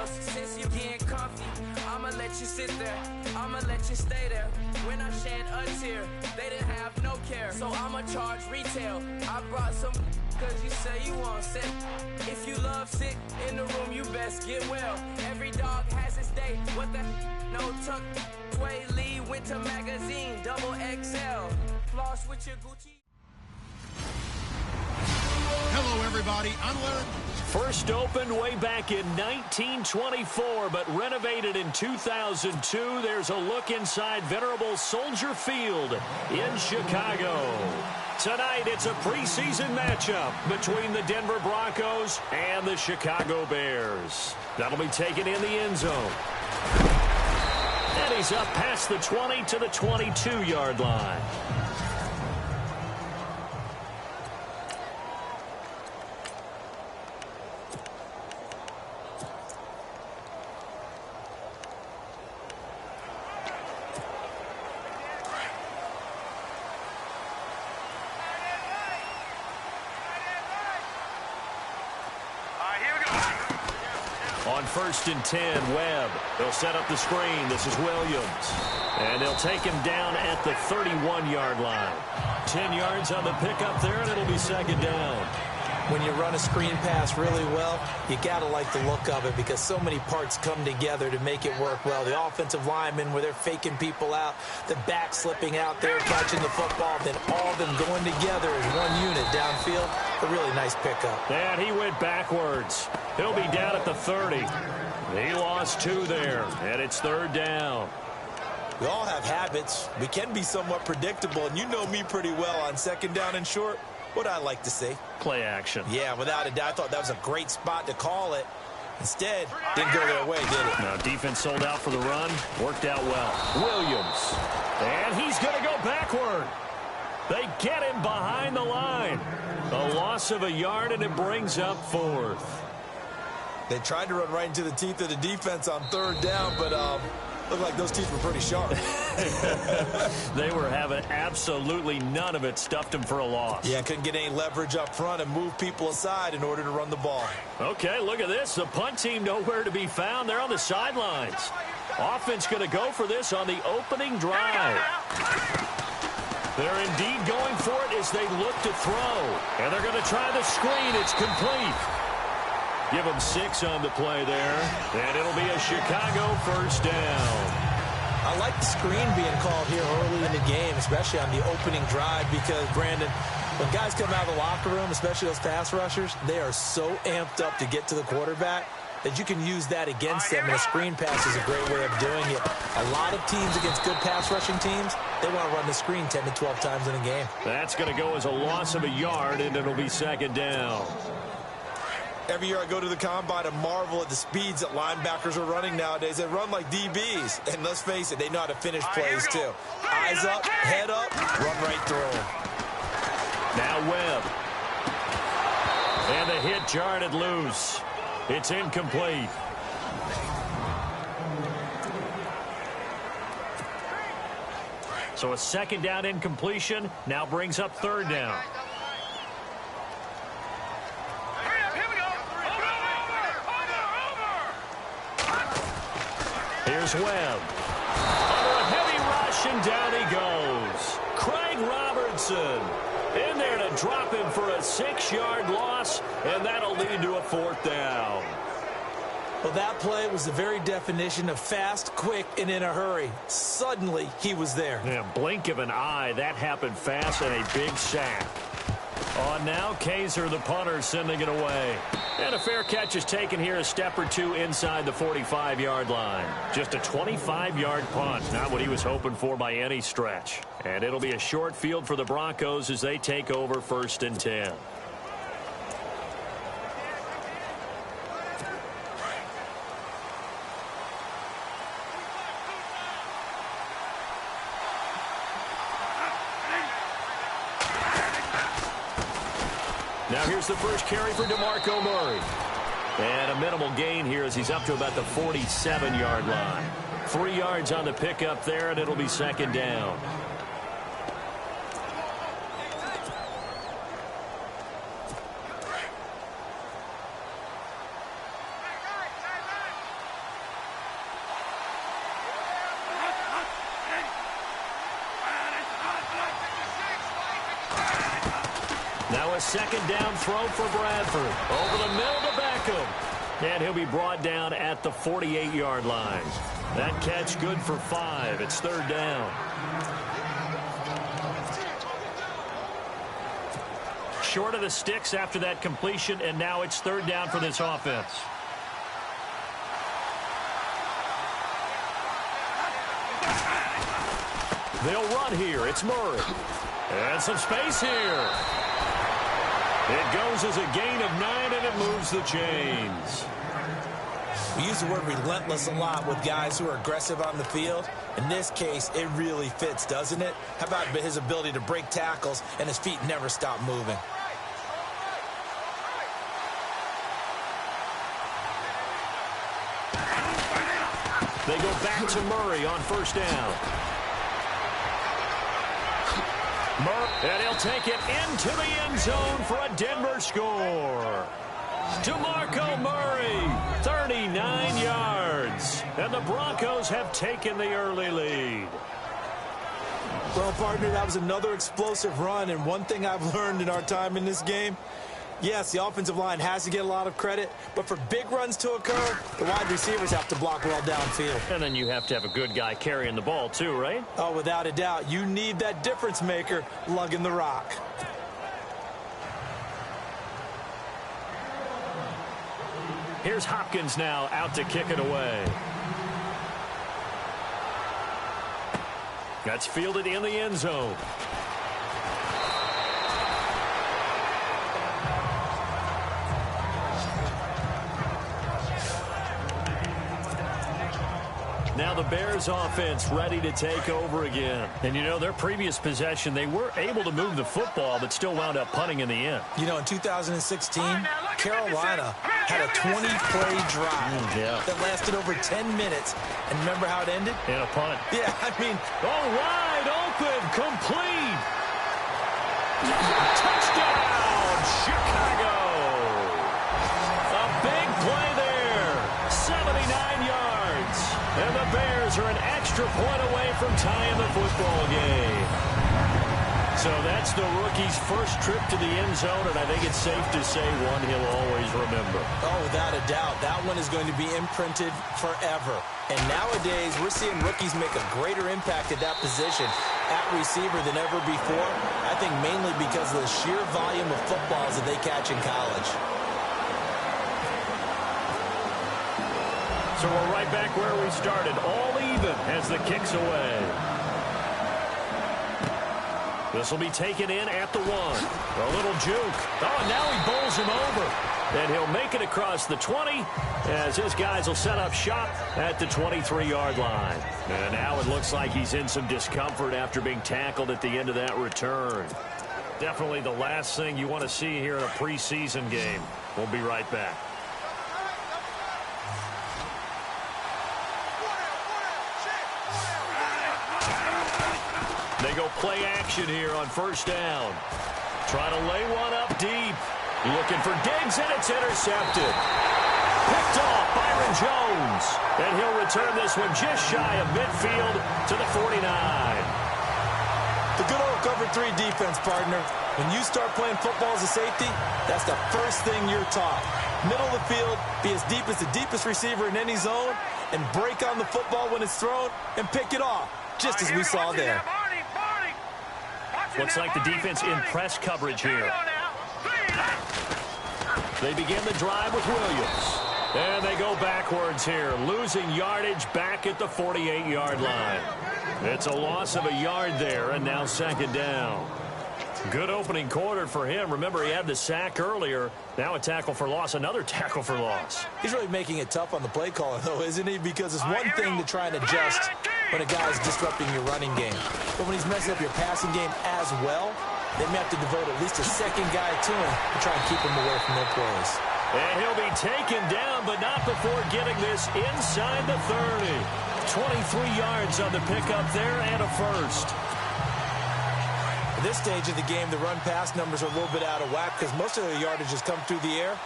else. Since you getting comfy, I'ma let you sit there, I'ma let you stay there. When I shed a tear, they didn't have no care. So I'ma charge retail. I brought some cause you say you want sick. If you love sick in the room, you best get well. Every dog has its day. What the no tuck. Sway Lee, Winter Magazine, double XL. Floss with your Gucci. Hello, everybody. I'm Larry. First opened way back in 1924, but renovated in 2002. There's a look inside venerable Soldier Field in Chicago. Tonight, it's a preseason matchup between the Denver Broncos and the Chicago Bears. That'll be taken in the end zone. And he's up past the 20 to the 22-yard line. On 1st and 10, Webb. They'll set up the screen. This is Williams. And they'll take him down at the 31-yard line. 10 yards on the pickup there, and it'll be second down. When you run a screen pass really well, you got to like the look of it because so many parts come together to make it work well. The offensive linemen, where they're faking people out, the back slipping out there, catching the football, then all of them going together as one unit downfield. A really nice pickup. And he went backwards. He'll be down at the 30. He lost 2 there, and it's third down. We all have habits. We can be somewhat predictable, and you know me pretty well on second down and short. What I like to say? Play action. Yeah, without a doubt. I thought that was a great spot to call it. Instead, didn't go their way, did it? Now, defense sold out for the run. Worked out well. Williams. And he's going to go backward. They get him behind the line. A loss of a yard, and it brings up 4th. They tried to run right into the teeth of the defense on third down, but looked like those teeth were pretty sharp. They were having absolutely none of it. Stuffed them for a loss. Yeah, couldn't get any leverage up front and move people aside in order to run the ball. Okay, look at this. The punt team nowhere to be found. They're on the sidelines. Offense going to go for this on the opening drive. They're indeed going for it as they look to throw. And they're going to try the screen. It's complete. Give them 6 on the play there. And it'll be a Chicago first down. I like the screen being called here early in the game, especially on the opening drive, because, Brandon, when guys come out of the locker room, especially those pass rushers, they are so amped up to get to the quarterback that you can use that against them, and a screen pass is a great way of doing it. A lot of teams against good pass rushing teams, they want to run the screen 10 to 12 times in a game. That's going to go as a loss of a yard, and it'll be second down. Every year I go to the combine and marvel at the speeds that linebackers are running nowadays. They run like DBs. And let's face it, they know how to finish plays too. Eyes up, head up, run right through them. Now Webb. And the hit jarred it loose. It's incomplete. So a second down incompletion now brings up third down. Here's Webb. Under a heavy rush, and down he goes. Craig Robertson in there to drop him for a 6-yard loss, and that'll lead to a 4th down. Well, that play was the very definition of fast, quick, and in a hurry. Suddenly, he was there. Yeah, blink of an eye. That happened fast, and a big sack. On now, Kaiser, the punter, sending it away. And a fair catch is taken here a step or 2 inside the 45-yard line. Just a 25-yard punt, not what he was hoping for by any stretch. And it'll be a short field for the Broncos as they take over 1st and 10. Now here's the first carry for DeMarco Murray. And a minimal gain here as he's up to about the 47-yard line. 3 yards on the pickup there, and it'll be second down. Now a second down throw for Bradford. Over the middle to Beckham. And he'll be brought down at the 48-yard line. That catch good for 5. It's third down. Short of the sticks after that completion, and now it's third down for this offense. They'll run here. It's Murray. And some space here. It goes as a gain of 9, and it moves the chains. We use the word relentless a lot with guys who are aggressive on the field. In this case, it really fits, doesn't it? How about his ability to break tackles and his feet never stop moving? They go back to Murray on first down. And he'll take it into the end zone for a Denver score. DeMarco Murray, 39 yards. And the Broncos have taken the early lead. Well, partner, that was another explosive run. And one thing I've learned in our time in this game, yes, the offensive line has to get a lot of credit, but for big runs to occur, the wide receivers have to block well downfield. And then you have to have a good guy carrying the ball too, right? Oh, without a doubt. You need that difference maker lugging the rock. Here's Hopkins now out to kick it away. That's fielded in the end zone. Now the Bears offense ready to take over again. And, you know, their previous possession, they were able to move the football, but still wound up punting in the end. You know, in 2016, Carolina had a 20-play drive that lasted over 10 minutes. And remember how it ended? In a punt. Yeah, I mean, oh, wide open, complete. Touchdown, Chicago. A big play there, 79 yards. And the Bears are an extra point away from tying the football game. So that's the rookie's first trip to the end zone, and I think it's safe to say one he'll always remember. Oh, without a doubt. That one is going to be imprinted forever. And nowadays, we're seeing rookies make a greater impact at that position at receiver than ever before. I think mainly because of the sheer volume of footballs that they catch in college. So we're right back where we started, all even as the kick's away. This will be taken in at the 1. A little juke. Oh, and now he bowls him over. And he'll make it across the 20 as his guys will set up shop at the 23-yard line. And now it looks like he's in some discomfort after being tackled at the end of that return. Definitely the last thing you want to see here in a preseason game. We'll be right back. They go play action here on first down. Trying to lay one up deep. Looking for Diggs, and it's intercepted. Picked off Byron Jones. And he'll return this one just shy of midfield to the 49. The good old cover 3 defense, partner. When you start playing football as a safety, that's the first thing you're taught. Middle of the field, be as deep as the deepest receiver in any zone, and break on the football when it's thrown, and pick it off, just as we saw there. Looks like the defense in press coverage here. They begin the drive with Williams. And they go backwards here, losing yardage back at the 48-yard line. It's a loss of a yard there, and now second down. Good opening quarter for him. Remember, he had the sack earlier. Now a tackle for loss, another tackle for loss. He's really making it tough on the play caller, though, isn't he? Because it's one thing to try and adjust when a guy's disrupting your running game. But when he's messing up your passing game as well, they may have to devote at least a second guy to him to try and keep him away from their plays. And he'll be taken down, but not before getting this inside the 30. 23 yards on the pickup there and a first. At this stage of the game, the run-pass numbers are a little bit out of whack because most of the yardage has come through the air.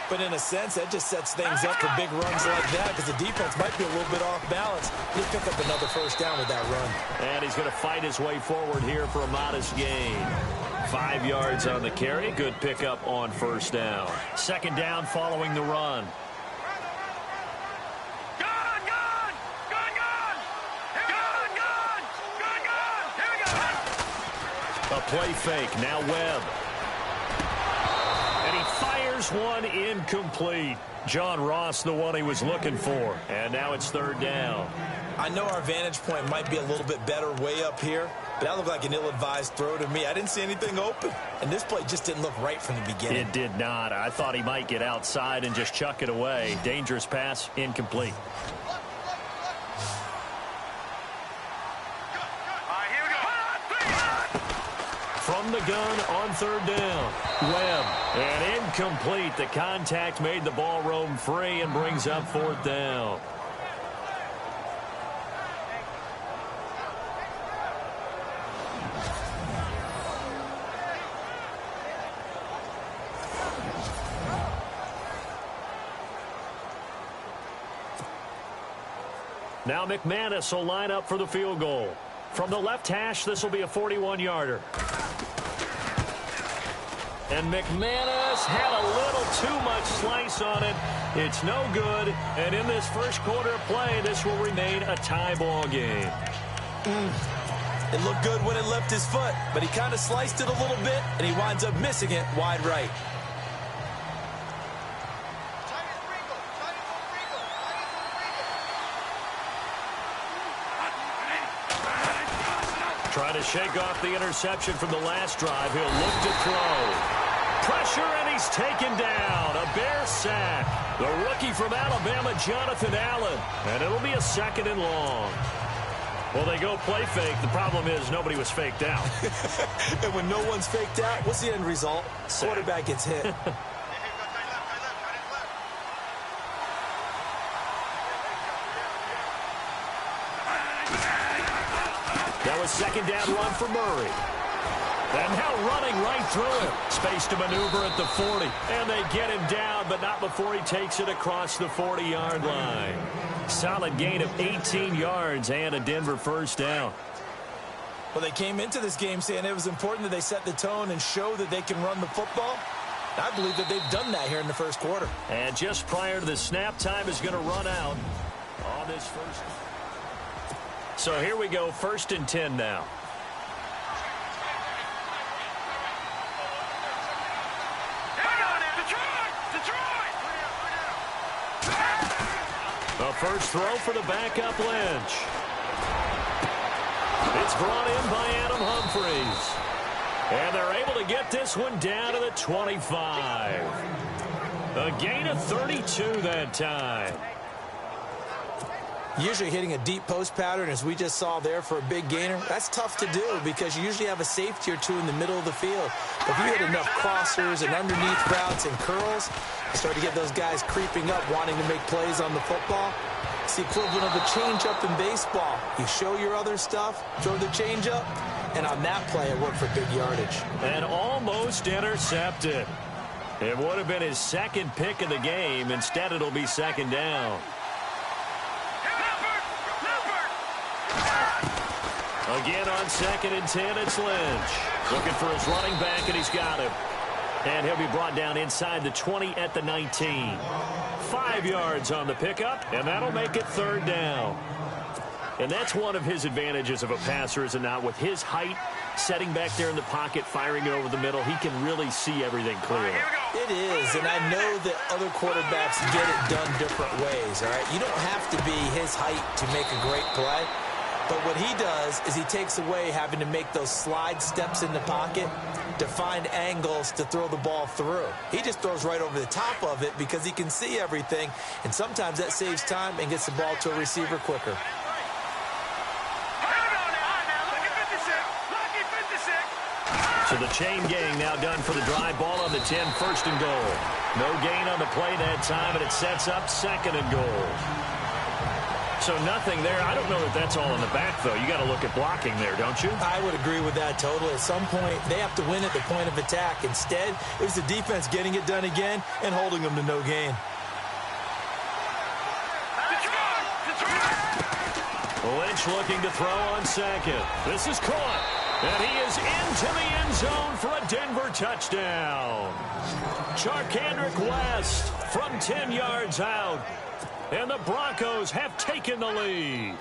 But in a sense, that just sets things up for big runs like that because the defense might be a little bit off balance. He'll pick up another first down with that run. And he's going to fight his way forward here for a modest gain. 5 yards on the carry. Good pickup on first down. Second down following the run. A play fake. Now Webb. And he fires one incomplete. John Ross, the one he was looking for. And now it's third down. I know our vantage point might be a little bit better way up here, but that looked like an ill-advised throw to me. I didn't see anything open. And this play just didn't look right from the beginning. It did not. I thought he might get outside and just chuck it away. Dangerous pass, incomplete. From the gun on third down. Webb. And incomplete. The contact made the ball roam free and brings up fourth down. Now McManus will line up for the field goal. From the left hash, this will be a 41-yarder. And McManus had a little too much slice on it. It's no good. And in this first quarter of play, this will remain a tie ball game. It looked good when it left his foot, but he kind of sliced it a little bit, and he winds up missing it wide right. Trying to shake off the interception from the last drive. He'll look to throw. Pressure, and he's taken down. A Bear sack. The rookie from Alabama, Jonathan Allen. And it'll be a second and long. Well, they go play fake. The problem is nobody was faked out. And when no one's faked out, what's the end result? Sack. Quarterback gets hit. That was second down run for Murray. And now running right through him. Space to maneuver at the 40. And they get him down, but not before he takes it across the 40-yard line. Solid gain of 18 yards and a Denver first down. Well, they came into this game saying it was important that they set the tone and show that they can run the football. I believe that they've done that here in the first quarter. And just prior to the snap, time is going to run out on this first. So here we go, 1st and 10 now. The first throw for the backup Lynch. It's brought in by Adam Humphries. And they're able to get this one down to the 25. A gain of 32 that time. Usually hitting a deep post pattern, as we just saw there for a big gainer, that's tough to do because you usually have a safety or two in the middle of the field. But if you hit enough crossers and underneath routes and curls, you start to get those guys creeping up, wanting to make plays on the football. It's the equivalent of the changeup in baseball. You show your other stuff, throw the changeup, and on that play, it worked for big yardage. And almost intercepted. It would have been his second pick of the game. Instead, it'll be second down. Again on 2nd and 10, it's Lynch. Looking for his running back, and he's got him. And he'll be brought down inside the 20 at the 19. 5 yards on the pickup, and that'll make it third down. And that's one of his advantages of a passer, is it not? With his height, setting back there in the pocket, firing it over the middle, he can really see everything clearly. It is, and I know that other quarterbacks get it done different ways, all right? You don't have to be his height to make a great play. But what he does is he takes away having to make those slide steps in the pocket to find angles to throw the ball through. He just throws right over the top of it because he can see everything, and sometimes that saves time and gets the ball to a receiver quicker. So the chain gang now done for the drive. Ball on the 10, 1st and goal. No gain on the play that time, and it sets up 2nd and goal. So nothing there. I don't know that that's all in the back, though. You got to look at blocking there, don't you? I would agree with that totally. At some point, they have to win at the point of attack. Instead, it was the defense getting it done again and holding them to no gain. Lynch looking to throw on 2nd. This is caught. And he is into the end zone for a Denver touchdown. Charkandrick West from 10 yards out. And the Broncos have taken the lead.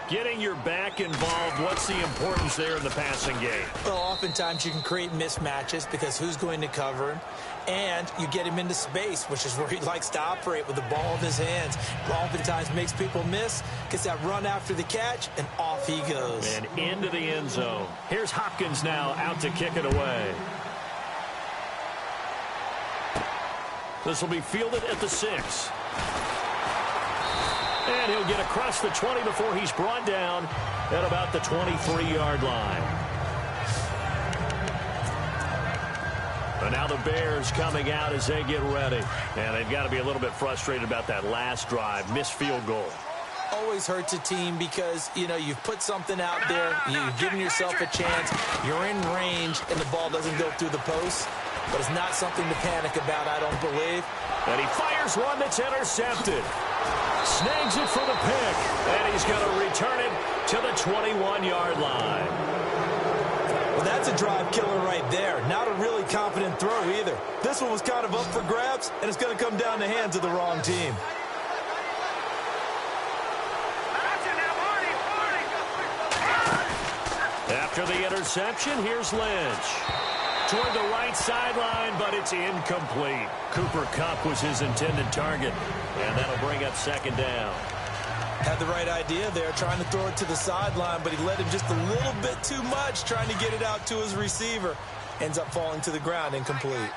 Getting your back involved, what's the importance there in the passing game? Well, oftentimes you can create mismatches because who's going to cover him? And you get him into space, which is where he likes to operate with the ball in his hands. Oftentimes makes people miss, gets that run after the catch, and off he goes. And into the end zone. Here's Hopkins now out to kick it away. This will be fielded at the 6. And he'll get across the 20 before he's brought down at about the 23-yard line. And now the Bears coming out as they get ready. And they've got to be a little bit frustrated about that last drive, missed field goal. Always hurts a team because, you know, you've put something out there, you've given yourself a chance, you're in range, and the ball doesn't go through the post. But it's not something to panic about, I don't believe. And he fires one that's intercepted. Snags it for the pick. And he's going to return it to the 21-yard line. Well, that's a drive killer right there. Not a really confident throw either. This one was kind of up for grabs, and it's going to come down the hands of the wrong team. After the interception, here's Lynch. Toward the right sideline, but it's incomplete. Cooper Kupp was his intended target, and that'll bring up second down. Had the right idea there, trying to throw it to the sideline, but he led him just a little bit too much, trying to get it out to his receiver. Ends up falling to the ground, incomplete.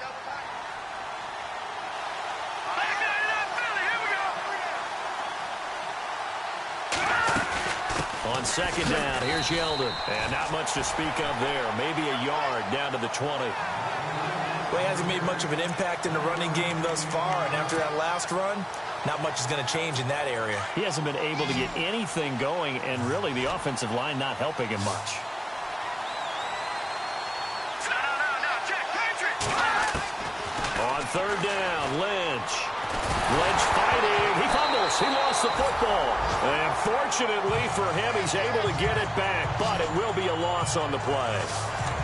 On second down, here's Yeldon. And not much to speak of there. Maybe a yard down to the 20. Well, he hasn't made much of an impact in the running game thus far, and after that last run, not much is going to change in that area. He hasn't been able to get anything going, and really the offensive line not helping him much. On third down, Lynch. Lynch fighting. He fumbles. He lost the football. And fortunately for him, he's able to get it back, but it will be a loss on the play.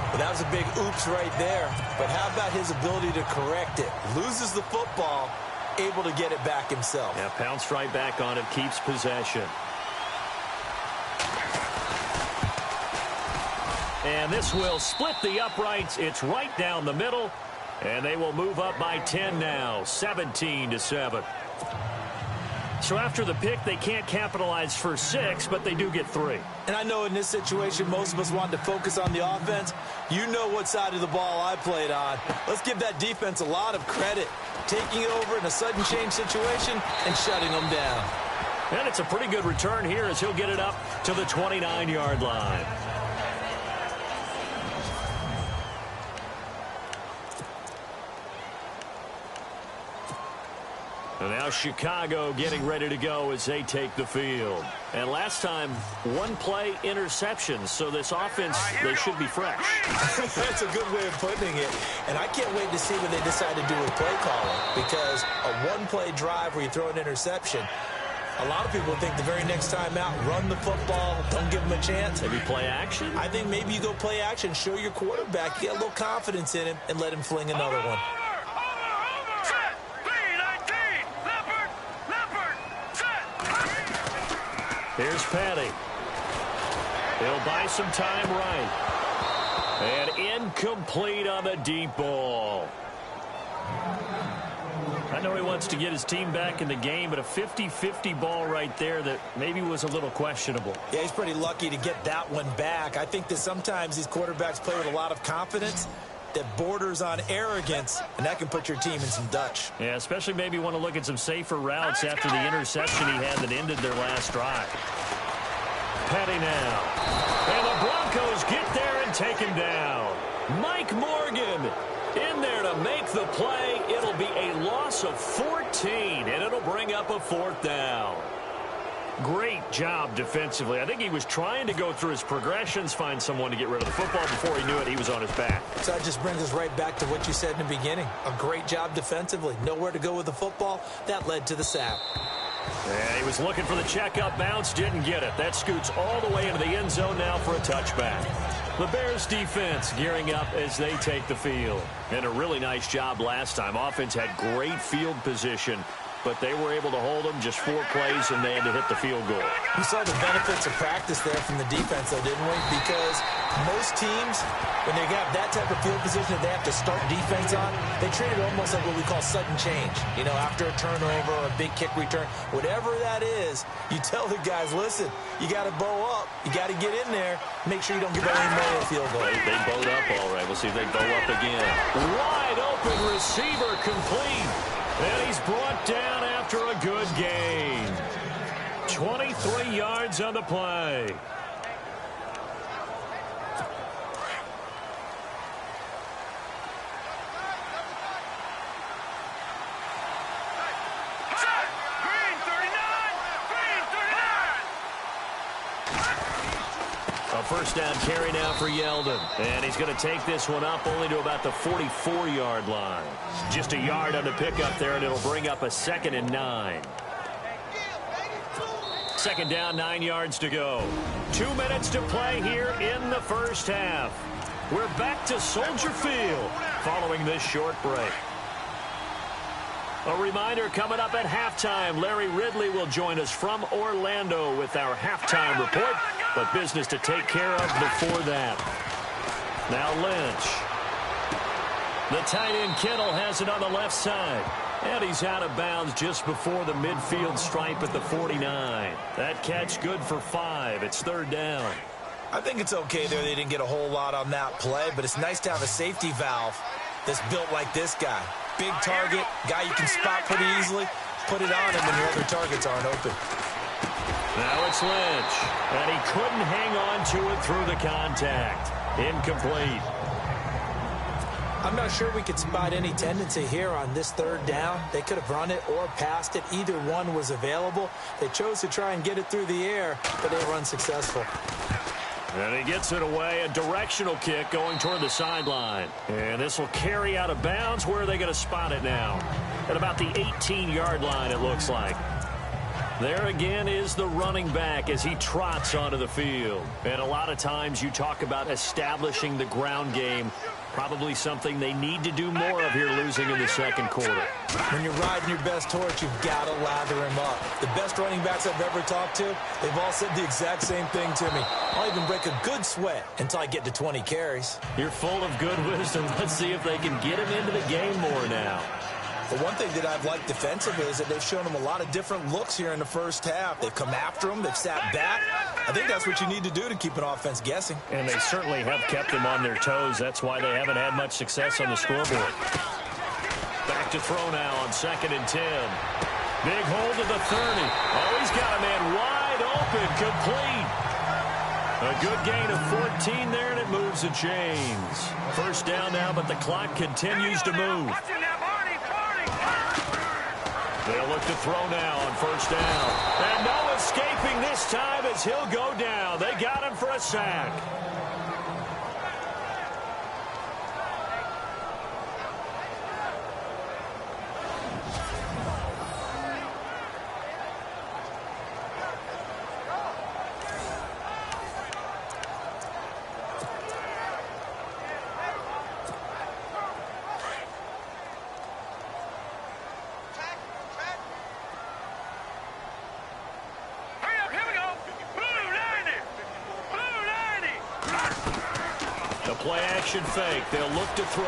Well, that was a big oops right there. But how about his ability to correct it? Loses the football, able to get it back himself. Yeah, pounced right back on it, keeps possession. And this will split the uprights. It's right down the middle. And they will move up by 10 now, 17-7. So after the pick, they can't capitalize for 6, but they do get 3. And I know in this situation, most of us want to focus on the offense. You know what side of the ball I played on. Let's give that defense a lot of credit. Taking it over in a sudden change situation and shutting them down. And it's a pretty good return here as he'll get it up to the 29-yard line. And now Chicago getting ready to go as they take the field. And last time, one-play interception. So this offense, they should be fresh. That's a good way of putting it. And I can't wait to see what they decide to do with play calling. Because a one-play drive where you throw an interception, a lot of people think the very next time out, run the football, don't give them a chance. Maybe play action? I think maybe you go play action, show your quarterback, get a little confidence in him, and let him fling another one. Here's Petty. He'll buy some time right. And incomplete on the deep ball. I know he wants to get his team back in the game, but a 50-50 ball right there that maybe was a little questionable. Yeah, he's pretty lucky to get that one back. I think that sometimes these quarterbacks play with a lot of confidence that borders on arrogance, and that can put your team in some Dutch. Yeah, especially maybe want to look at some safer routes after the interception he had that ended their last drive. Petty now. And the Broncos get there and take him down. Mike Morgan in there to make the play. It'll be a loss of 14, and it'll bring up a 4th down. Great job defensively. I think he was trying to go through his progressions, find someone to get rid of the football. Before he knew it, he was on his back. So that just brings us right back to what you said in the beginning. A great job defensively. Nowhere to go with the football. That led to the sack. And he was looking for the checkup bounce, didn't get it. That scoots all the way into the end zone now for a touchback. The Bears defense gearing up as they take the field. And a really nice job last time. Offense had great field position, but they were able to hold them just 4 plays, and they had to hit the field goal. We saw the benefits of practice there from the defense, though, didn't we? Because most teams, when they have that type of field position that they have to start defense on, they treat it almost like what we call sudden change. You know, after a turnover or a big kick return, whatever that is, you tell the guys, listen, you got to bow up. You got to get in there. Make sure you don't give away any more of the field goal. They bowed up all right. We'll see if they bow up again. Wide open receiver complete. And he's brought down after a good gain. 23 yards on the play. A first down carry now for Yeldon. And he's going to take this one up only to about the 44-yard line. Just a yard on the pickup there, and it'll bring up a 2nd and 9. Second down, 9 yards to go. 2 minutes to play here in the first half. We're back to Soldier Field following this short break. A reminder coming up at halftime, Larry Ridley will join us from Orlando with our halftime report, but business to take care of before that. Now Lynch. The tight end Kittle has it on the left side, and he's out of bounds just before the midfield stripe at the 49. That catch good for 5. It's 3rd down. I think it's okay there. They didn't get a whole lot on that play, but it's nice to have a safety valve that's built like this guy. Big target, guy you can spot pretty easily. Put it on him when your other targets aren't open. Now it's Lynch, and he couldn't hang on to it through the contact. Incomplete. I'm not sure we could spot any tendency here on this 3rd down. They could have run it or passed it. Either one was available. They chose to try and get it through the air, but they were unsuccessful. And he gets it away, a directional kick going toward the sideline. And this will carry out of bounds. Where are they going to spot it now? At about the 18-yard line, it looks like. There again is the running back as he trots onto the field. And a lot of times you talk about establishing the ground game. Probably something they need to do more of here, losing in the second quarter. When you're riding your best horse, you've got to lather him up. The best running backs I've ever talked to, they've all said the exact same thing to me. I'll even break a good sweat until I get to 20 carries. You're full of good wisdom. Let's see if they can get him into the game more now. The one thing that I've liked defensively is that they've shown him a lot of different looks here in the first half. They've come after him. They've sat back. I think that's what you need to do to keep an offense guessing. And they certainly have kept them on their toes. That's why they haven't had much success on the scoreboard. Back to throw now on 2nd and 10. Big hold to the 30. Oh, he's got a man wide open, complete. A good gain of 14 there, and it moves the chains. First down now, but the clock continues to move. They'll look to throw now on first down. And no escaping this time as he'll go down. They got him for a sack. Play action fake. They'll look to throw.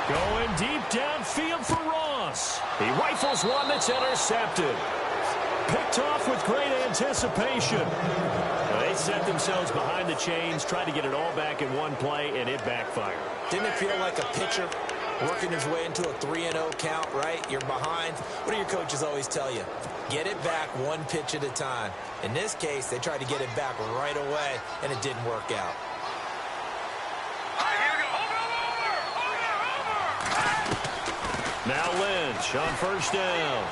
Going deep downfield for Ross. He rifles one that's intercepted. Picked off with great anticipation. They set themselves behind the chains, tried to get it all back in one play, and it backfired. Didn't it feel like a pitcher working his way into a 3-0 count, right? You're behind. What do your coaches always tell you? Get it back one pitch at a time. In this case, they tried to get it back right away, and it didn't work out. Now Lynch on first down.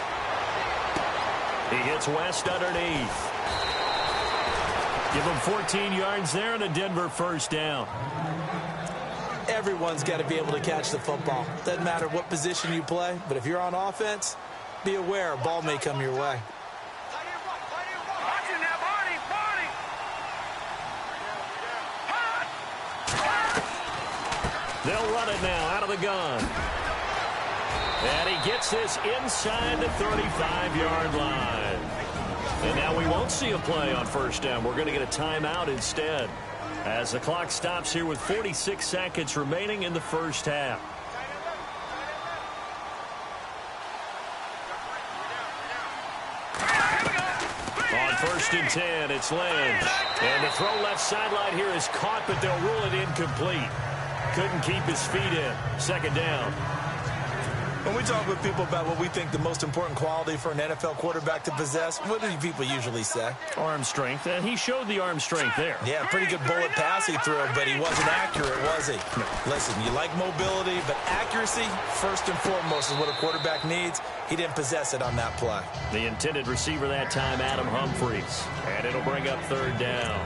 He hits West underneath. Give him 14 yards there and a Denver first down. Everyone's got to be able to catch the football. Doesn't matter what position you play, but if you're on offense, be aware, ball may come your way. They'll run it now out of the gun. And he gets this inside the 35-yard line. And now we won't see a play on first down. We're going to get a timeout instead, as the clock stops here with 46 seconds remaining in the first half. On 1st and 10, it's Lynch. And the throw left sideline here is caught, but they'll rule it incomplete. Couldn't keep his feet in. 2nd down. When we talk with people about what we think the most important quality for an NFL quarterback to possess, what do people usually say? Arm strength, and he showed the arm strength there. Yeah, pretty good bullet pass he threw, but he wasn't accurate, was he? No. Listen, you like mobility, but accuracy, first and foremost, is what a quarterback needs. He didn't possess it on that play. The intended receiver that time, Adam Humphries, and it'll bring up 3rd down.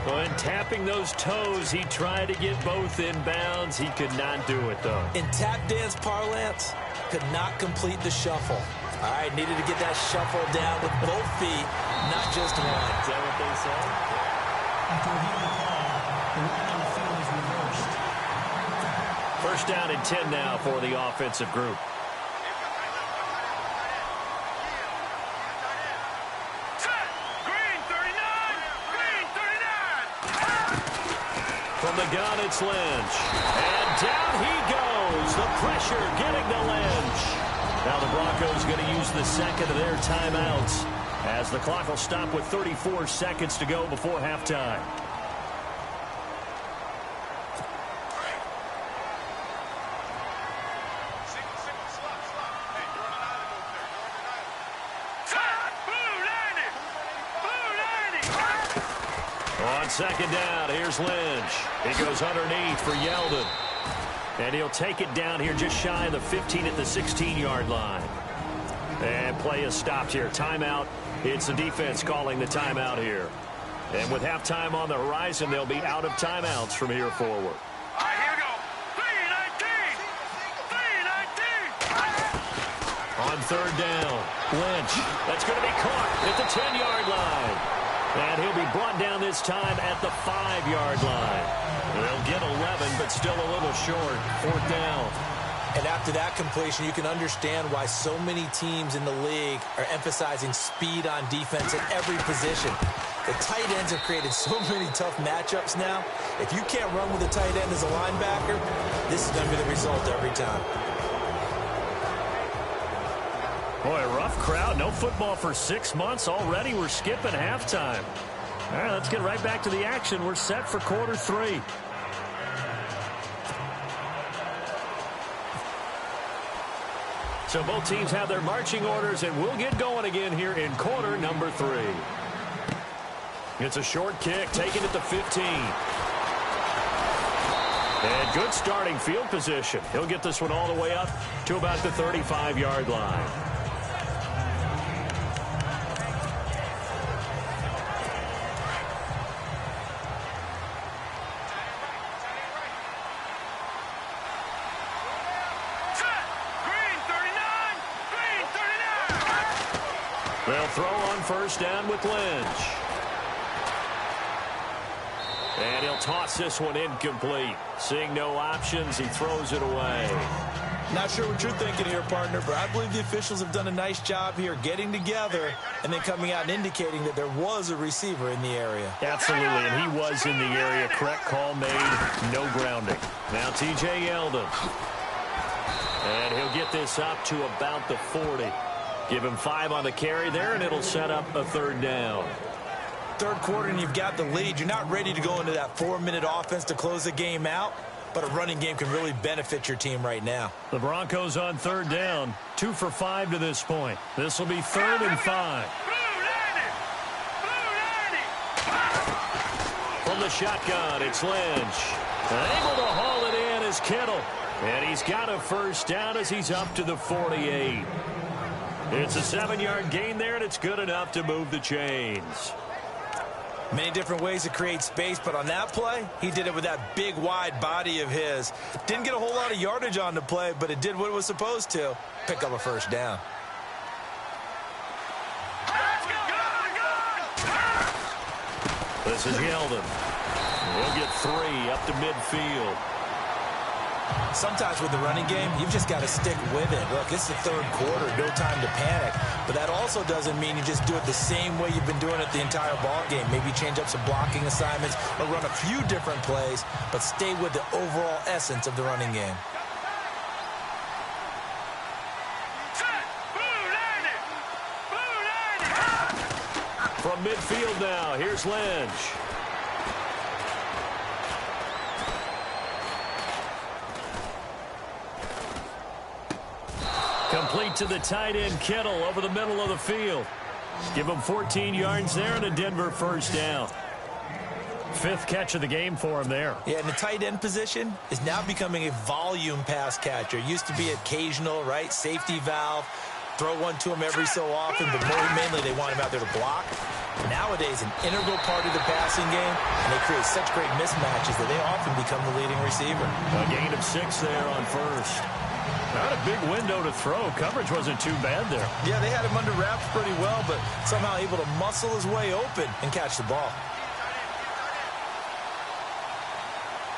When tapping those toes, he tried to get both in bounds. He could not do it, though. In tap dance parlance, could not complete the shuffle. All right, needed to get that shuffle down with both feet, not just one. Is that what they said? First down and 10 now for the offensive group. From the gun, it's Lynch. And down he goes. The pressure getting to Lynch. Now the Broncos going to use the second of their timeouts, as the clock will stop with 34 seconds to go before halftime. On 2nd down, here's Lynch. He goes underneath for Yeldon. And he'll take it down here just shy of the 15 at the 16-yard line. And play is stopped here. Timeout. It's the defense calling the timeout here. And with halftime on the horizon, they'll be out of timeouts from here forward. All right, here we go. 3-19. On 3rd down, Lynch. That's going to be caught at the 10-yard line. And he'll be brought down this time at the 5-yard line. They'll get 11, but still a little short. 4th down. And after that completion, you can understand why so many teams in the league are emphasizing speed on defense at every position. The tight ends have created so many tough matchups now. If you can't run with a tight end as a linebacker, this is going to be the result every time. Boy, a rough crowd. No football for 6 months. Already we're skipping halftime. All right, let's get right back to the action. We're set for quarter 3. So both teams have their marching orders, and we'll get going again here in quarter number 3. It's a short kick, taken at the 15. And good starting field position. He'll get this one all the way up to about the 35-yard line. They'll throw on 1st down with Lynch. And he'll toss this one incomplete. Seeing no options, he throws it away. Not sure what you're thinking here, partner, but I believe the officials have done a nice job here getting together and then coming out and indicating that there was a receiver in the area. Absolutely, and he was in the area. Correct call made. No grounding. Now T.J. Yeldon. And he'll get this up to about the 40. Give him 5 on the carry there, and it'll set up a 3rd down. 3rd quarter, and you've got the lead. You're not ready to go into that 4-minute offense to close the game out, but a running game can really benefit your team right now. The Broncos on 3rd down, 2 for 5 to this point. This will be 3rd and 5. From the shotgun, it's Lynch. Able to haul it in is Kittle. And he's got a 1st down as he's up to the 48. It's a 7-yard gain there, and it's good enough to move the chains. Many different ways to create space, but on that play, he did it with that big, wide body of his. Didn't get a whole lot of yardage on the play, but it did what it was supposed to. Pick up a 1st down. This is Yeldon. He'll get 3 up to midfield. Sometimes with the running game, you've just got to stick with it. Look, it's the third quarter, no time to panic. But that also doesn't mean you just do it the same way you've been doing it the entire ball game. Maybe change up some blocking assignments or run a few different plays, but stay with the overall essence of the running game. From midfield now, here's Lynch. Complete to the tight end, Kittle, over the middle of the field. Give him 14 yards there and a Denver first down. 5th catch of the game for him there. Yeah, and the tight end position is now becoming a volume pass catcher. Used to be occasional, right? Safety valve. Throw one to him every so often, but mainly they want him out there to block. Nowadays, an integral part of the passing game, and they create such great mismatches that they often become the leading receiver. A gain of 6 there on first. Not a big window to throw. Coverage wasn't too bad there. Yeah, they had him under wraps pretty well, but somehow able to muscle his way open and catch the ball.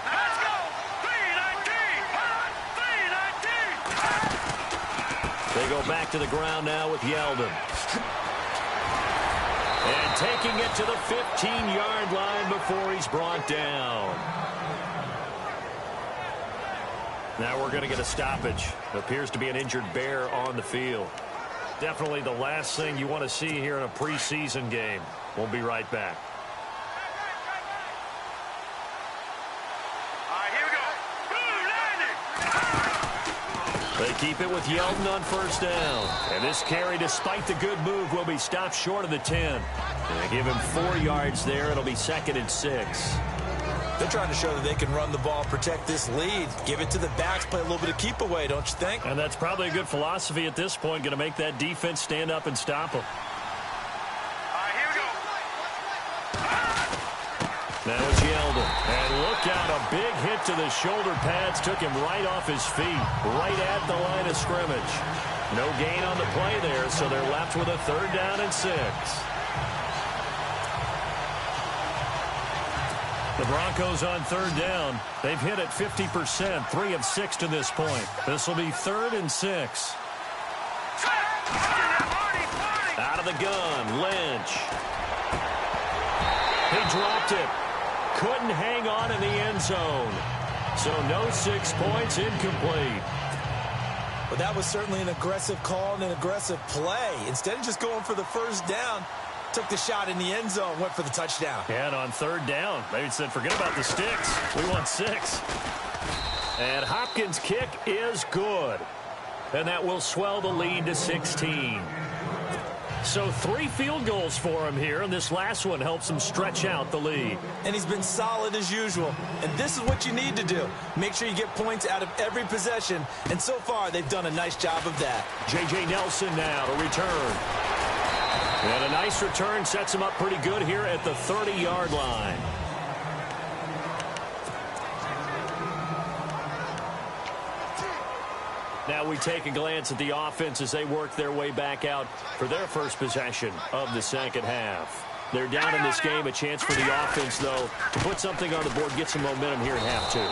Let's go! 3-19! They go back to the ground now with Yeldon. And taking it to the 15-yard line before he's brought down. Now we're going to get a stoppage. It appears to be an injured Bear on the field. Definitely the last thing you want to see here in a preseason game. We'll be right back. They keep it with Yeldon on first down. And this carry, despite the good move, will be stopped short of the 10. And they give him 4 yards there. It'll be 2nd and 6. They're trying to show that they can run the ball, protect this lead, give it to the backs, play a little bit of keep away, don't you think? And that's probably a good philosophy at this point, going to make that defense stand up and stop them. Here we go. Now it's Yeldon. And look out, a big hit to the shoulder pads took him right off his feet, right at the line of scrimmage. No gain on the play there, so they're left with a 3rd down and 6. The Broncos on 3rd down. They've hit it 50%, 3 of 6 to this point. This will be 3rd and 6. Out of the gun, Lynch. He dropped it. Couldn't hang on in the end zone. So no 6 points, incomplete. Well, that was certainly an aggressive call and an aggressive play. Instead of just going for the first down, took the shot in the end zone, went for the touchdown. And on 3rd down, they said, forget about the sticks. We want 6. And Hopkins' kick is good. And that will swell the lead to 16. So 3 field goals for him here, and this last one helps him stretch out the lead. And he's been solid as usual. And this is what you need to do. Make sure you get points out of every possession. And so far, they've done a nice job of that. J.J. Nelson now to return. And a nice return sets him up pretty good here at the 30-yard line. Now we take a glance at the offense as they work their way back out for their first possession of the second half. They're down in this game. A chance for the offense, though, to put something on the board, get some momentum here in half 2.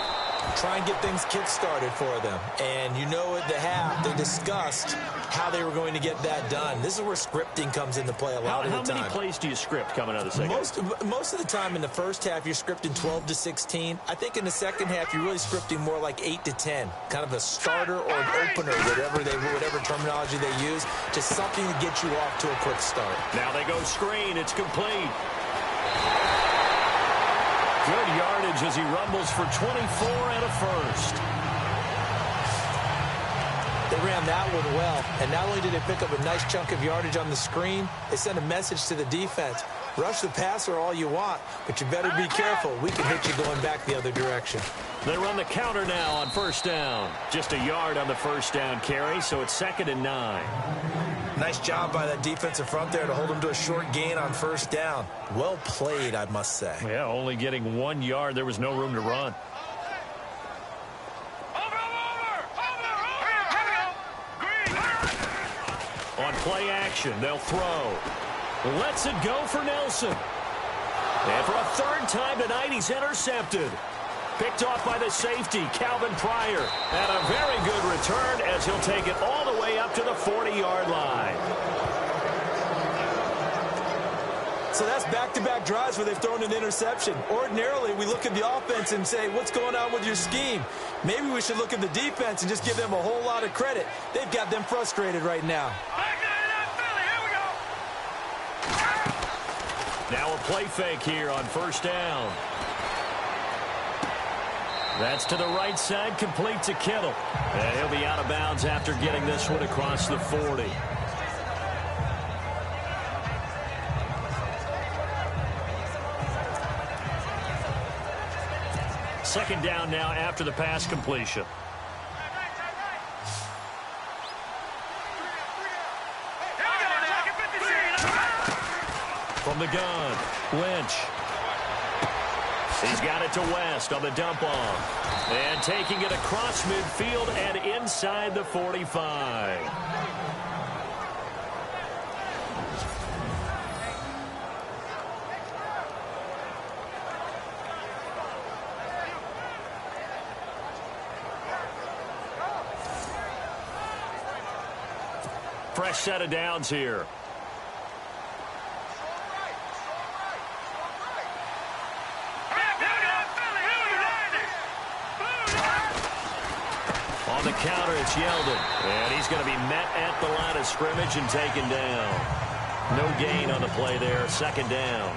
Try and get things kick-started for them. And you know at the half, they discussed how they were going to get that done. This is where scripting comes into play a lot of the time. How many plays do you script coming out of the second half? Most of the time in the first half, you're scripting 12 to 16. I think in the second half, you're really scripting more like 8 to 10. Kind of a starter or an opener, whatever terminology they use. Just something to get you off to a quick start. Now they go screen. It's complete. Good yardage as he rumbles for 24 and a first. They ran that one well, and not only did they pick up a nice chunk of yardage on the screen, they sent a message to the defense. Rush the passer all you want, but you better be careful. We can hit you going back the other direction. They run the counter now on first down. Just a yard on the first down carry, so it's 2nd and 9. Nice job by that defensive front there to hold them to a short gain on first down. Well played, I must say. Yeah, only getting 1 yard. There was no room to run. On play action, they'll throw. Lets it go for Nelson. And for a third time tonight, he's intercepted. Picked off by the safety, Calvin Pryor. And a very good return as he'll take it all the way up to the 40-yard line. So that's back-to-back drives where they've thrown an interception. Ordinarily, we look at the offense and say, what's going on with your scheme? Maybe we should look at the defense and just give them a whole lot of credit. They've got them frustrated right now. Now a play fake here on first down. That's to the right side, complete to Kittle. And he'll be out of bounds after getting this one across the 40. Second down now after the pass completion. From the gun, Lynch. He's got it to West on the dump off. And taking it across midfield and inside the 45. Fresh set of downs here. On the counter, it's Yeldon. And he's going to be met at the line of scrimmage and taken down. No gain on the play there. Second down.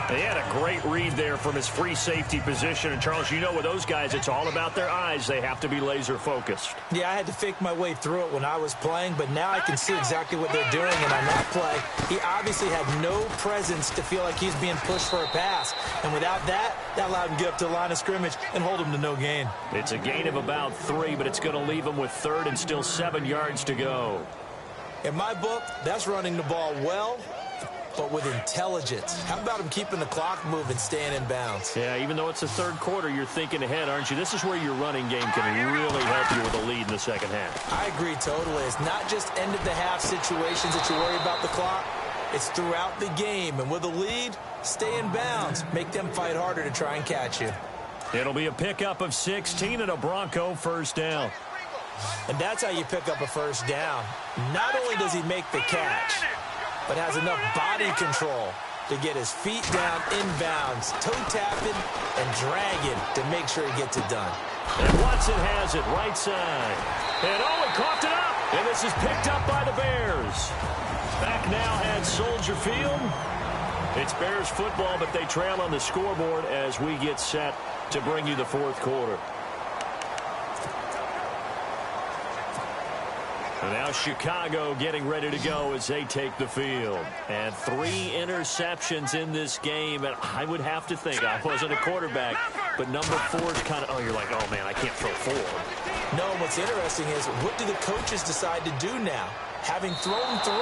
He had a great read there from his free safety position. And, Charles, you know with those guys, it's all about their eyes. They have to be laser-focused. Yeah, I had to fake my way through it when I was playing, but now I can see exactly what they're doing. And on that play, he obviously had no presence to feel like he's being pushed for a pass. And without that, that allowed him to get up to the line of scrimmage and hold him to no gain. It's a gain of about 3, but it's going to leave him with third and still 7 yards to go. In my book, that's running the ball well, but with intelligence. How about him keeping the clock moving, staying in bounds? Yeah, even though it's the third quarter, you're thinking ahead, aren't you? This is where your running game can really help you with a lead in the second half. I agree totally. It's not just end-of-the-half situations that you worry about the clock. It's throughout the game. And with a lead, stay in bounds. Make them fight harder to try and catch you. It'll be a pickup of 16 and a Bronco first down. And that's how you pick up a first down. Not only does he make the catch, but has enough body control to get his feet down inbounds, toe tapping and dragging to make sure he gets it done. And Watson has it right side. And he coughed it up. And this is picked up by the Bears. Back now at Soldier Field. It's Bears football, but they trail on the scoreboard as we get set to bring you the fourth quarter. And now Chicago getting ready to go as they take the field. And 3 interceptions in this game. And I would have to think, I wasn't a quarterback, but number 4 is kind of, you're like, oh, man, I can't throw 4. No, what's interesting is, what do the coaches decide to do now? Having thrown 3,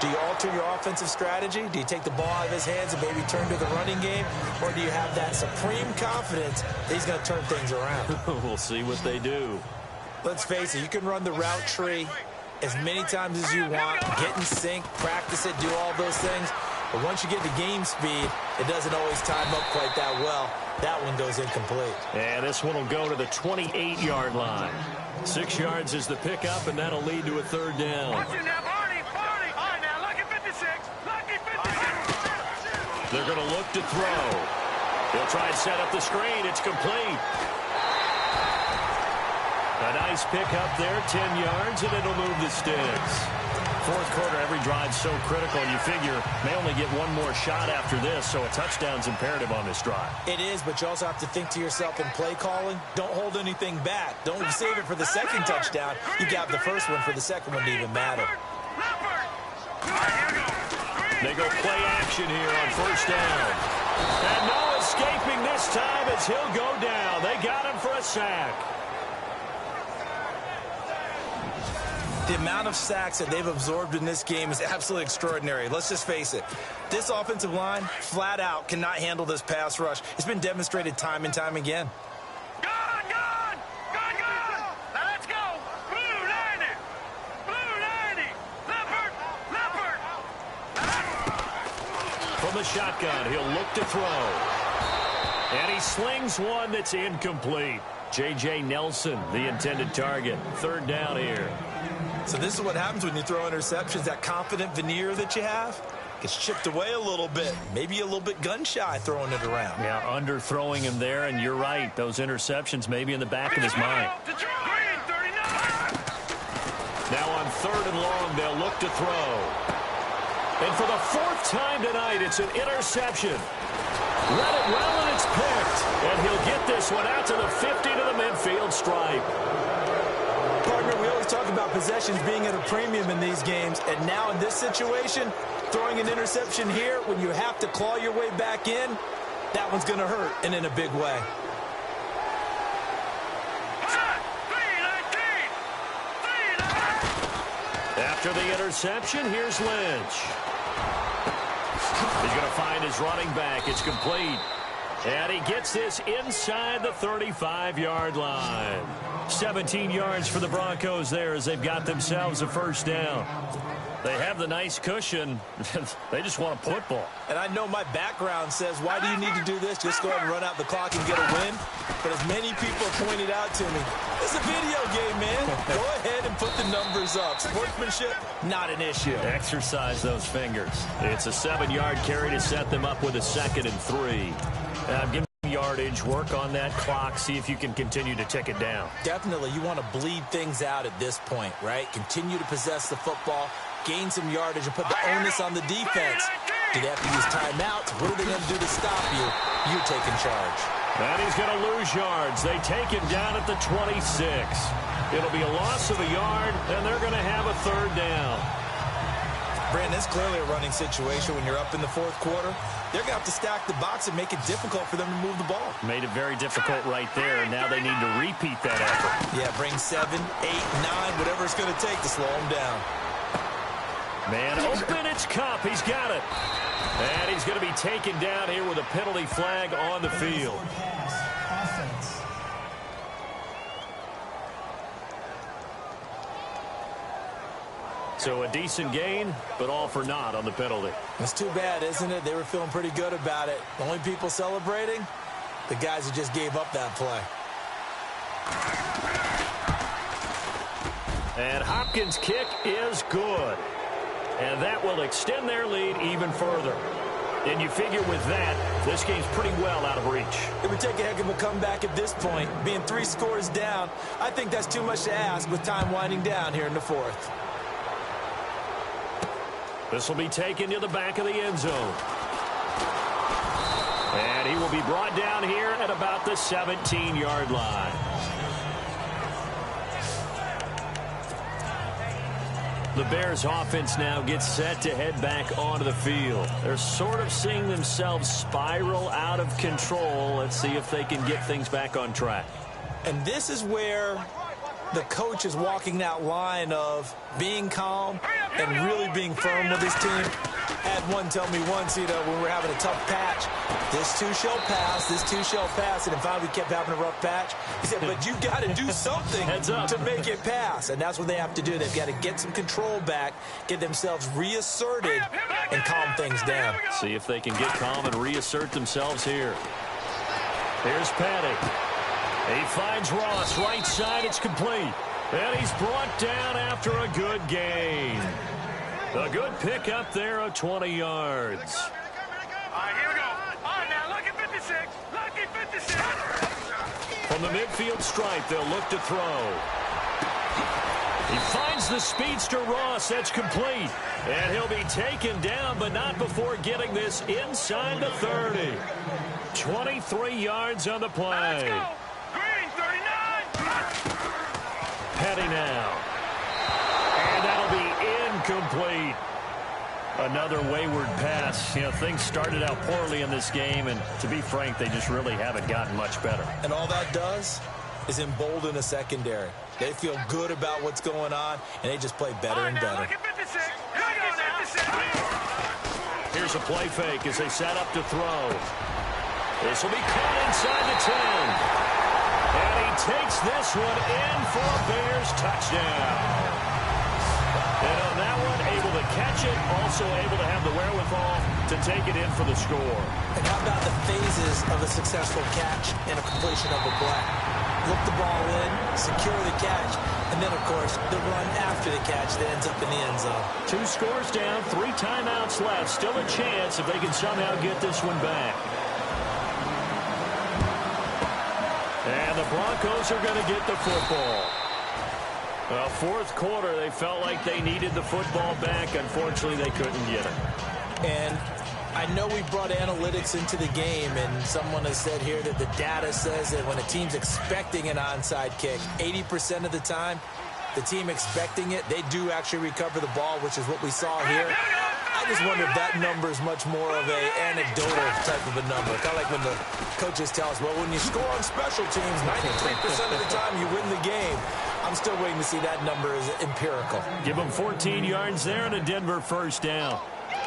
do you alter your offensive strategy? Do you take the ball out of his hands and maybe turn to the running game? Or do you have that supreme confidence that he's going to turn things around? We'll see what they do. Let's face it, you can run the route tree as many times as you want, get in sync, practice it, do all those things. But once you get the game speed, it doesn't always time up quite that well. That one goes incomplete. And this one will go to the 28-yard line. 6 yards is the pickup, and that'll lead to a third down. They're going to look to throw. They'll try and set up the screen. It's complete. A nice pickup there, 10 yards, and it'll move the sticks. Fourth quarter, every drive's so critical, and you figure may only get one more shot after this, so a touchdown's imperative on this drive. It is, but you also have to think to yourself in play calling, don't hold anything back. Don't save it for the second touchdown. You got the first one for the second one to even matter. They go play action here on first down. And no escaping this time as he'll go down. They got him for a sack. The amount of sacks that they've absorbed in this game is absolutely extraordinary. Let's just face it. This offensive line, flat out, cannot handle this pass rush. It's been demonstrated time and time again. Now let's go. Blue 90. Blue 90. Leopard. From From the shotgun, he'll look to throw. And he slings one that's incomplete. J.J. Nelson, the intended target. Third down here. So this is what happens when you throw interceptions. That confident veneer that you have gets chipped away a little bit. Maybe a little bit gun-shy throwing it around. Yeah, underthrowing him there, and you're right. Those interceptions maybe in the back of his mind. Now on 3rd and long, they'll look to throw. And for the 4th time tonight, it's an interception. Let it well, and it's picked. And he'll get this one out to the 50 to the midfield stripe. Partner, we always talk about possessions being at a premium in these games. And now in this situation, throwing an interception here when you have to claw your way back in, that one's going to hurt, and in a big way. After the interception, here's Lynch. He's going to find his running back. It's complete. And he gets this inside the 35-yard line. 17 yards for the Broncos there as they've got themselves a first down. They have the nice cushion. They just want a football. And I know my background says, why do you need to do this? Just go ahead and run out the clock and get a win. But as many people have pointed out to me, it's a video game, man. Go ahead and put the numbers up. Sportsmanship, not an issue. Exercise those fingers. It's a 7-yard carry to set them up with a 2nd and 3. Give them yardage, work on that clock, see if you can continue to tick it down. Definitely. You want to bleed things out at this point, right? Continue to possess the football, gain some yardage, and put the onus on the defense. Do they have to use timeouts? What are they going to do to stop you? You're taking charge. And he's going to lose yards. They take him down at the 26. It'll be a loss of a yard, and they're going to have a 3rd down. Brandon, it's clearly a running situation when you're up in the 4th quarter. They're going to have to stack the box and make it difficult for them to move the ball. Made it very difficult right there, and now they need to repeat that effort. Yeah, bring 7, 8, 9, whatever it's going to take to slow them down. Man open, it's Cup. He's got it. And he's going to be taken down here with a penalty flag on the field. So a decent gain, but all for naught on the penalty. It's too bad, isn't it? They were feeling pretty good about it. The only people celebrating, the guys who just gave up that play. And Hopkins' kick is good. And that will extend their lead even further. And you figure with that, this game's pretty well out of reach. It would take a heck of a comeback at this point. Being 3 scores down, I think that's too much to ask with time winding down here in the 4th. This will be taken to the back of the end zone. And he will be brought down here at about the 17-yard line. The Bears offense now gets set to head back onto the field. They're sort of seeing themselves spiral out of control. Let's see if they can get things back on track. And this is where the coach is walking that line of being calm and really being firm with his team. I had one tell me once, when we were having a tough patch, this too shall pass, this too shall pass. And finally we kept having a rough patch. He said, but you got to do something to make it pass. And that's what they have to do. They've got to get some control back, get themselves reasserted, and calm things down. See if they can get calm and reassert themselves here. Here's Petty. He finds Ross, right side, it's complete. And he's brought down after a good gain. A good pickup there of 20 yards. All right, here we go. All right, now, lucky 56. Lucky 56. From the midfield stripe, they'll look to throw. He finds the speedster Ross, that's complete. And he'll be taken down, but not before getting this inside the 30. 23 yards on the play. Let's go. Green, 39. Petty now. And that'll be incomplete. Another wayward pass. Things started out poorly in this game, and to be frank, they just really haven't gotten much better. And all that does is embolden a secondary. They feel good about what's going on, and they just play better and better. Here's a play fake as they set up to throw. This will be caught inside the 10. And he takes this one in for a Bears touchdown. And on that one, able to to catch it, also able to have the wherewithal to take it in for the score. And how about the phases of a successful catch and a completion of a play? Look the ball in, secure the catch, and then, of course, the run after the catch that ends up in the end zone. 2 scores down, 3 timeouts left. Still a chance if they can somehow get this one back. And the Broncos are going to get the football. Well, fourth quarter, they felt like they needed the football back. Unfortunately, they couldn't get it. And I know we brought analytics into the game, and someone has said here that the data says that when a team's expecting an onside kick, 80% of the time, the team expecting it, they do actually recover the ball, which is what we saw here. I just wonder if that number is much more of an anecdotal type of a number. Kind of like when the coaches tell us, well, when you score on special teams, 93% of the time you win the game. I'm still waiting to see that number is empirical. Give him 14 yards there and a Denver first down.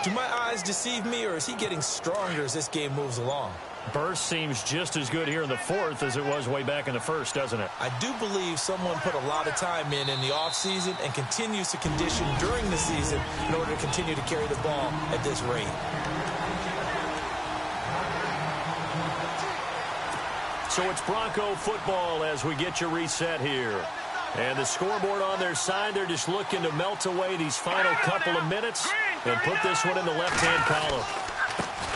Do my eyes deceive me, or is he getting stronger as this game moves along? Burst seems just as good here in the fourth as it was way back in the first, doesn't it? I do believe someone put a lot of time in the offseason and continues to condition during the season in order to continue to carry the ball at this rate. So it's Bronco football as we get you reset here. And the scoreboard on their side, they're just looking to melt away these final couple of minutes and put this one in the left-hand column.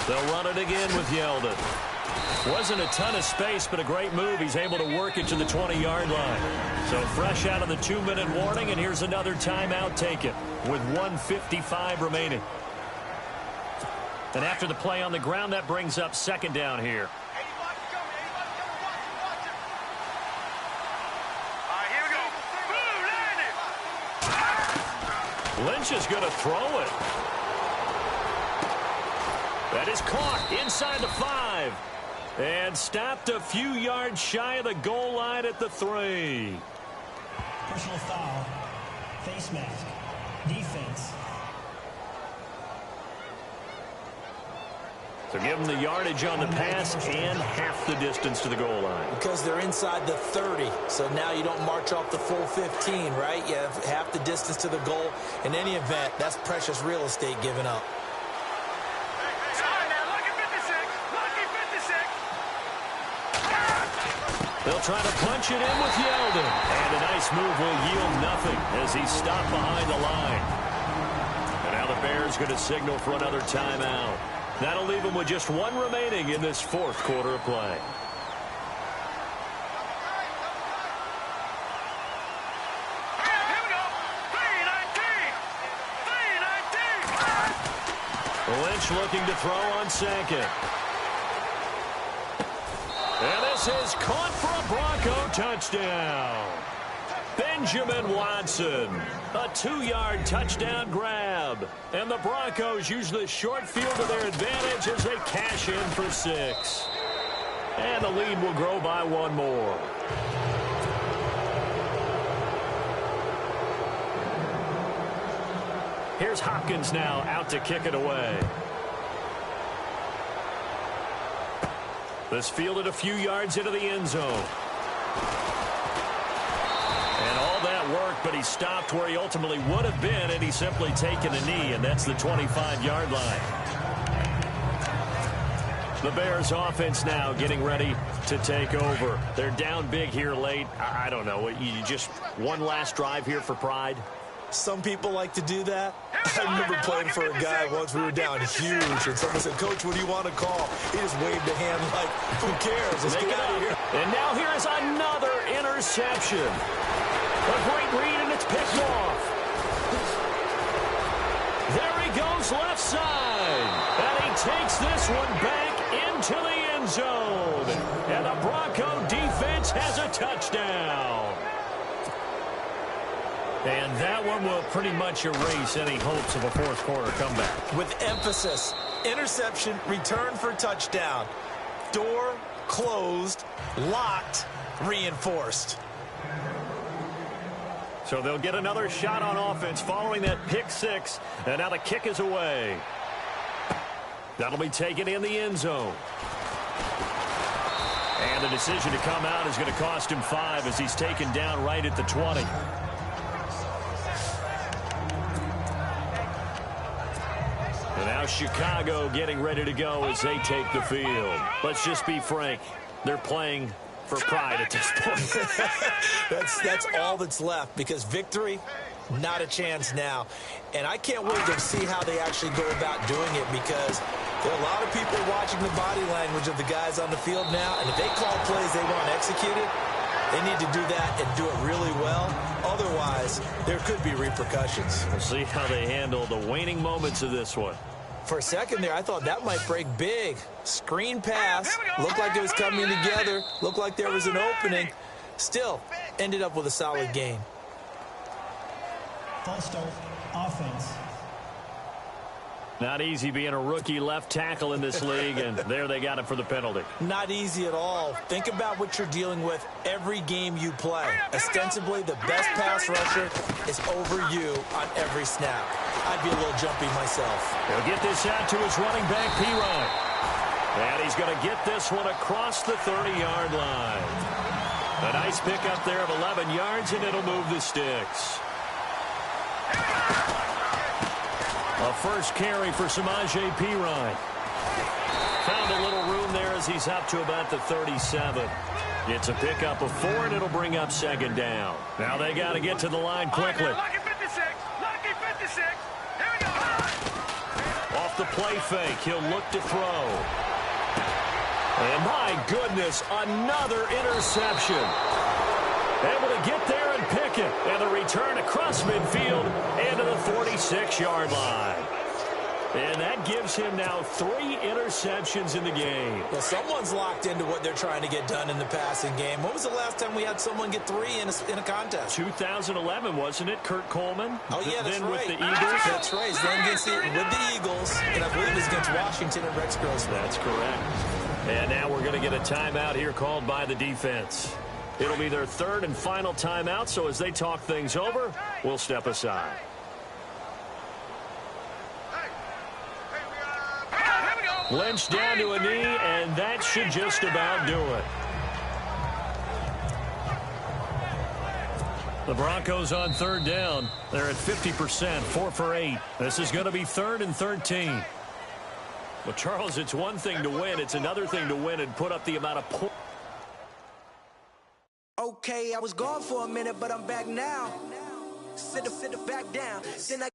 They'll run it again with Yeldon. Wasn't a ton of space, but a great move. He's able to work it to the 20-yard line. So fresh out of the 2-minute warning, and here's another timeout taken with 1:55 remaining. And after the play on the ground, that brings up second down here. Lynch is going to throw it. That is caught inside the 5. And stopped a few yards shy of the goal line at the 3. Personal foul. Face mask. Defense. So give them the yardage on the pass and half the distance to the goal line. Because they're inside the 30, so now you don't march off the full 15, right? You have half the distance to the goal. In any event, that's precious real estate given up. They'll try to punch it in with Yeldon. And a nice move will yield nothing as he's stopped behind the line. And now the Bears going to signal for another timeout. That'll leave them with just 1 remaining in this fourth quarter of play. Lynch looking to throw on second. And this is caught for a Bronco touchdown. Benjamin Watson, a 2-yard touchdown grab. And the Broncos use the short field to their advantage as they cash in for 6. And the lead will grow by 1 more. Here's Hopkins now out to kick it away. This fielded a few yards into the end zone. And all that work, but he stopped where he ultimately would have been, and he's simply taken a knee, and that's the 25-yard line. The Bears offense now getting ready to take over. They're down big here late. I don't know. You just one last drive here for pride? Some people like to do that. I remember playing for a guy once. We were down huge, and someone said, "Coach, what do you want to call?" He just waved a hand like, "Who cares? Let's get out of here." And now here is another interception. A great read, and it's picked off. There he goes left side. And he takes this one back into the end zone. And the Bronco defense has a touchdown. And that one will pretty much erase any hopes of a fourth quarter comeback. With emphasis, interception, return for touchdown. Door closed, locked, reinforced. So they'll get another shot on offense following that pick 6. And now the kick is away. That'll be taken in the end zone. And the decision to come out is going to cost him 5 as he's taken down right at the 20. Now Chicago getting ready to go as they take the field. Let's just be frank. They're playing for pride at this point. That's all that's left, because victory, not a chance now. And I can't wait to see how they actually go about doing it, because there are a lot of people watching the body language of the guys on the field now, and if they call plays they want executed, they need to do that and do it really well. Otherwise, there could be repercussions. We'll see how they handle the waning moments of this one. For a second there, I thought that might break big. Screen pass. Looked like it was coming together. Looked like there was an opening. Still, ended up with a solid gain. False start, offense. Not easy being a rookie left tackle in this league, and there they got it for the penalty. Not easy at all. Think about what you're dealing with every game you play. Ostensibly, the best pass rusher is over you on every snap. I'd be a little jumpy myself. He'll get this out to his running back, P. And he's going to get this one across the 30-yard line. A nice pickup there of 11 yards, and it'll move the sticks. A first carry for Samaje Perine. Found a little room there as he's up to about the 37. It's a pickup of 4, and it'll bring up second down. Now they got to get to the line quickly. Lucky 56. Lucky 56. Here we go. Off the play fake, he'll look to throw. And my goodness, another interception. Able to get there and pick it. And the return across midfield into the 46-yard line. And that gives him now 3 interceptions in the game. Well, someone's locked into what they're trying to get done in the passing game. When was the last time we had someone get 3 in a contest? 2011, wasn't it, Kurt Coleman? Oh, yeah, that's then right. With the Eagles? That's right. Then with the Eagles, and I believe it was against Washington and Rex Grossman. That's correct. And now we're going to get a timeout here called by the defense. It'll be their 3rd and final timeout, so as they talk things over, we'll step aside. Lynch down to a knee, and that should just about do it. The Broncos on 3rd down. They're at 50%, 4 for 8. This is going to be 3rd and 13. Well, Charles, it's one thing to win. It's another thing to win and put up the amount of points. Okay, I was gone for a minute, but I'm back now. Sit back down. Then I